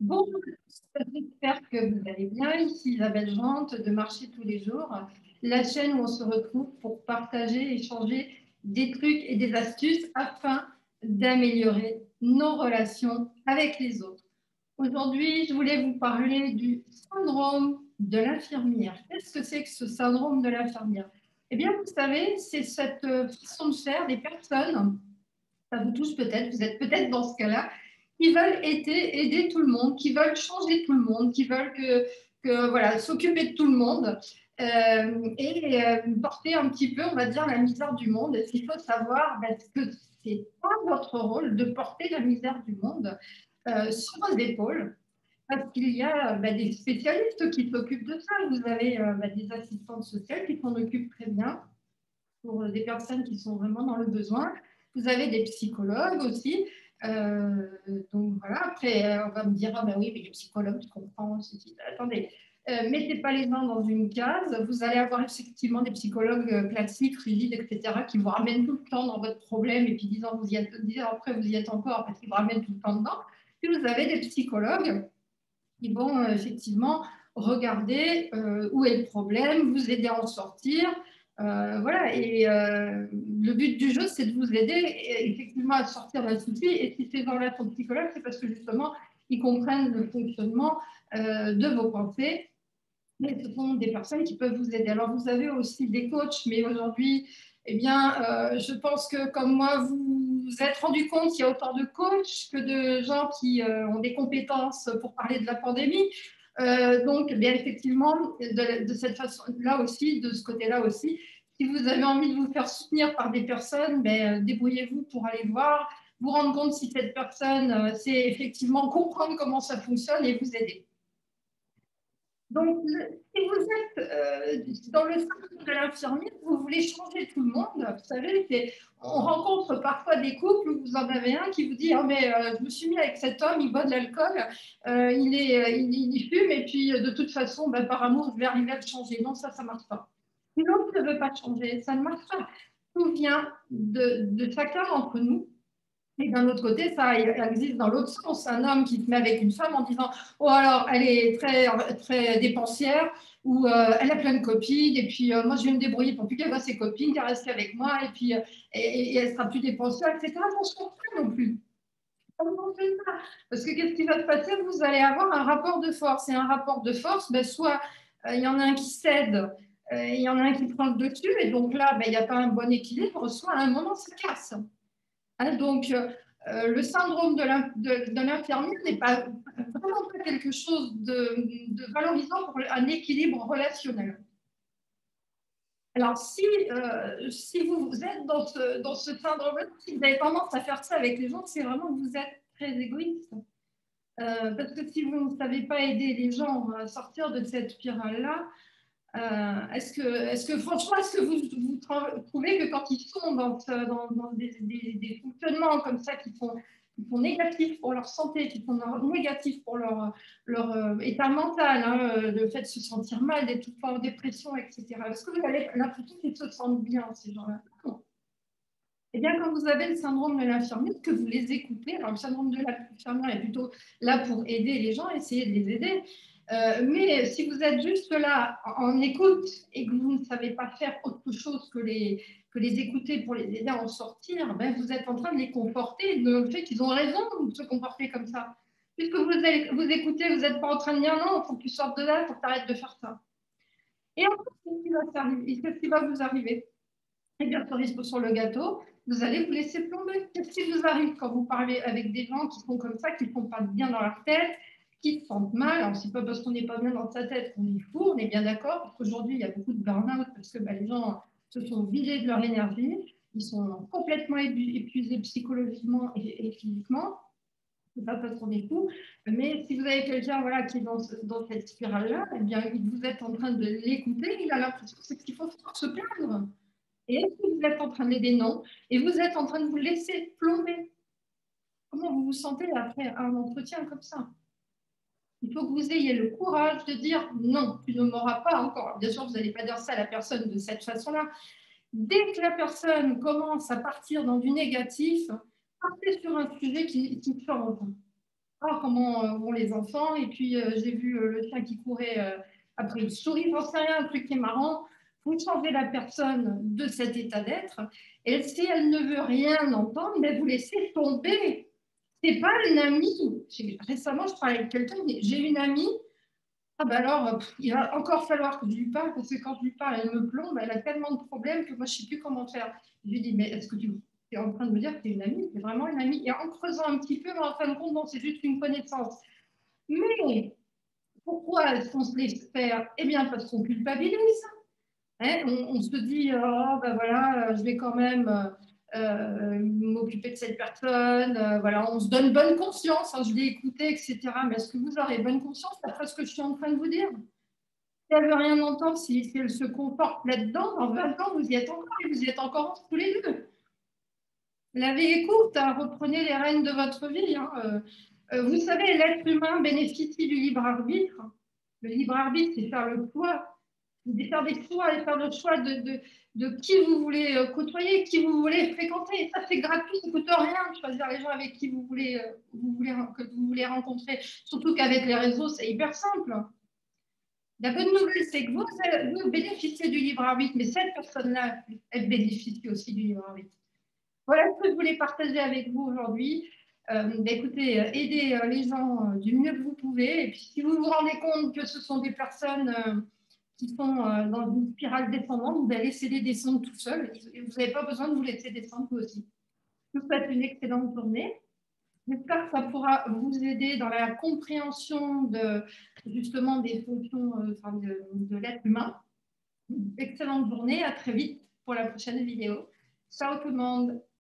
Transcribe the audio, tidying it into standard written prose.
Bonjour, j'espère que vous allez bien. Ici Isabelle Jante de Marcher tous les jours, la chaîne où on se retrouve pour partager, échanger des trucs et des astuces afin d'améliorer nos relations avec les autres. Aujourd'hui, je voulais vous parler du syndrome de l'infirmière. Qu'est-ce que c'est que ce syndrome de l'infirmière? Eh bien, vous savez, c'est cette façon de faire des personnes, ça vous touche peut-être, vous êtes peut-être dans ce cas-là, qui veulent aider tout le monde, qui veulent changer tout le monde, qui veulent voilà, s'occuper de tout le monde porter un petit peu, on va dire, la misère du monde. Et ce qu'il faut savoir, que ce n'est pas votre rôle de porter la misère du monde sur vos épaules, parce qu'il y a des spécialistes qui s'occupent de ça. Vous avez des assistantes sociales qui s'en occupent très bien pour des personnes qui sont vraiment dans le besoin. Vous avez des psychologues aussi. Euh, donc voilà, après, on va me dire, ah ben oui, mais les psychologues, je comprends. Attendez, mettez pas les gens dans une case. Vous allez avoir effectivement des psychologues classiques, rigides, etc., qui vous ramènent tout le temps dans votre problème et puis 10 ans, 10 ans après, vous y êtes encore parce qu'ils vous ramènent tout le temps dedans. Puis vous avez des psychologues qui vont effectivement regarder où est le problème, vous aider à en sortir. Voilà, et le but du jeu, c'est de vous aider effectivement à sortir d'un souci. Et si ces gens-là sont psychologues, c'est parce que justement, ils comprennent le fonctionnement de vos pensées. Mais ce sont des personnes qui peuvent vous aider. Alors, vous avez aussi des coachs, mais aujourd'hui, eh bien, je pense que comme moi, vous vous êtes rendu compte qu'il y a autant de coachs que de gens qui ont des compétences pour parler de la pandémie. Donc, bien effectivement, de cette façon-là aussi, de ce côté-là aussi, si vous avez envie de vous faire soutenir par des personnes, débrouillez-vous pour aller voir, vous rendre compte si cette personne sait effectivement comprendre comment ça fonctionne et vous aider. Donc, si vous êtes dans le centre de l'infirmière, vous voulez changer tout le monde, vous savez, on rencontre parfois des couples où vous en avez un qui vous dit oh, mais je me suis mis avec cet homme, il boit de l'alcool, il fume, et puis de toute façon, par amour, je vais arriver à le changer. Non, ça ne marche pas. L'autre ne veut pas changer, ça ne marche pas. Tout vient de chacun d'entre nous. Et d'un autre côté, ça existe dans l'autre sens. Un homme qui se met avec une femme en disant oh, alors, elle est très, très dépensière, ou elle a plein de copines, et puis moi, je vais me débrouiller pour plus qu'elle voit ses copines, qu'elle reste avec moi, et puis et elle sera plus dépensière, etc. On ne se comprend pas non plus. On fait ça. Parce que qu'est-ce qui va se passer? Vous allez avoir un rapport de force. Et un rapport de force, soit il y en a un qui cède, il y en a un qui prend le dessus, et donc là, il n'y a pas un bon équilibre, soit à un moment, ça casse. Hein, donc, le syndrome de l'infirmière n'est pas vraiment pas quelque chose de valorisant pour un équilibre relationnel. Alors, si vous êtes dans ce syndrome-là, si vous avez tendance à faire ça avec les gens, c'est vraiment que vous êtes très égoïste. Parce que si vous ne savez pas aider les gens à sortir de cette spirale-là, est-ce que franchement, est-ce que vous trouvez que quand ils sont dans des fonctionnements comme ça qui sont négatifs pour leur santé, qui sont négatifs pour leur état mental, hein, le fait de se sentir mal, d'être tout le temps en dépression, etc. Est-ce que vous avez l'impression qu'ils se sentent bien, ces gens-là? Non. Eh bien, quand vous avez le syndrome de l'infirmière, que vous les écoutez, alors le syndrome de l'infirmière est plutôt là pour aider les gens, essayer de les aider. Mais si vous êtes juste là en écoute et que vous ne savez pas faire autre chose que les écouter pour les aider à en sortir, vous êtes en train de les conforter dans le fait qu'ils ont raison de se comporter comme ça. Puisque vous écoutez, vous n'êtes pas en train de dire non, il faut que tu sortes de là, il faut que tu arrêtes de faire ça. Et en fait, qu'est-ce qui va vous arriver? Eh bien, cerise sur le gâteau, vous allez vous laisser plomber. Qu'est-ce qui vous arrive quand vous parlez avec des gens qui sont comme ça, qui ne sont pas bien dans leur tête, qui se sentent mal? Alors, c'est pas parce qu'on n'est pas bien dans sa tête qu'on est fou, on est bien d'accord, parce qu'aujourd'hui, il y a beaucoup de burn-out parce que les gens se sont vidés de leur énergie, ils sont complètement épuisés psychologiquement et physiquement. C'est pas parce qu'on est fou, mais si vous avez quelqu'un voilà, qui est dans cette spirale-là, eh bien, vous êtes en train de l'écouter, il a l'impression que c'est ce qu'il faut faire, se plaindre. Et est-ce que vous êtes en train d'aider? Non. Et vous êtes en train de vous laisser plomber. Comment vous vous sentez après un entretien comme ça? Il faut que vous ayez le courage de dire non, tu ne m'auras pas encore. Bien sûr, vous n'allez pas dire ça à la personne de cette façon-là. Dès que la personne commence à partir dans du négatif, partez sur un sujet qui change. ah, comment vont les enfants. Et puis, j'ai vu le chien qui courait après une souris, j'en sais rien, un truc qui est marrant. Vous changez la personne de cet état d'être. Et si elle ne veut rien entendre, mais vous laissez tomber. C'est pas une amie. Récemment, je parlais avec quelqu'un, j'ai une amie. Ah ben alors, il va encore falloir que je lui parle, parce que quand je lui parle, elle me plombe, elle a tellement de problèmes que moi, je ne sais plus comment faire. Je lui dis, mais est-ce que tu es en train de me dire que tu es une amie? C'est vraiment une amie. Et en creusant un petit peu, mais en fin de compte, non, c'est juste une connaissance. Mais pourquoi est-ce qu'on se laisse faire? Eh bien, parce qu'on culpabilise. Hein, on se dit, oh, ben voilà, je vais quand même m'occuper de cette personne. Voilà, on se donne bonne conscience. Hein, je l'ai écouté, etc. Mais est-ce que vous aurez bonne conscience après ce que je suis en train de vous dire? Si elle ne veut rien entendre, si elle se comporte là-dedans, dans 20 ans, vous y êtes encore et vous y êtes encore tous les deux. La vie est courte, hein, reprenez les rênes de votre vie. Hein. Vous savez, l'être humain bénéficie du libre arbitre. Le libre arbitre, c'est faire le choix, c'est faire des choix et faire le choix de qui vous voulez côtoyer, qui vous voulez fréquenter. Et ça, c'est gratuit, ça ne coûte rien de choisir les gens avec qui que vous voulez rencontrer. Surtout qu'avec les réseaux, c'est hyper simple. La bonne nouvelle, c'est que vous bénéficiez du libre arbitre, mais cette personne-là, elle bénéficie aussi du libre arbitre. Voilà ce que je voulais partager avec vous aujourd'hui. Écoutez, aidez les gens du mieux que vous pouvez. Et puis, si vous vous rendez compte que ce sont des personnes qui sont dans une spirale descendante, vous allez laisser les descendre tout seul. Et vous n'avez pas besoin de vous laisser descendre vous aussi. Je vous souhaite une excellente journée. J'espère que ça pourra vous aider dans la compréhension de, justement des fonctions de l'être humain. Excellente journée, à très vite pour la prochaine vidéo. Ciao tout le monde.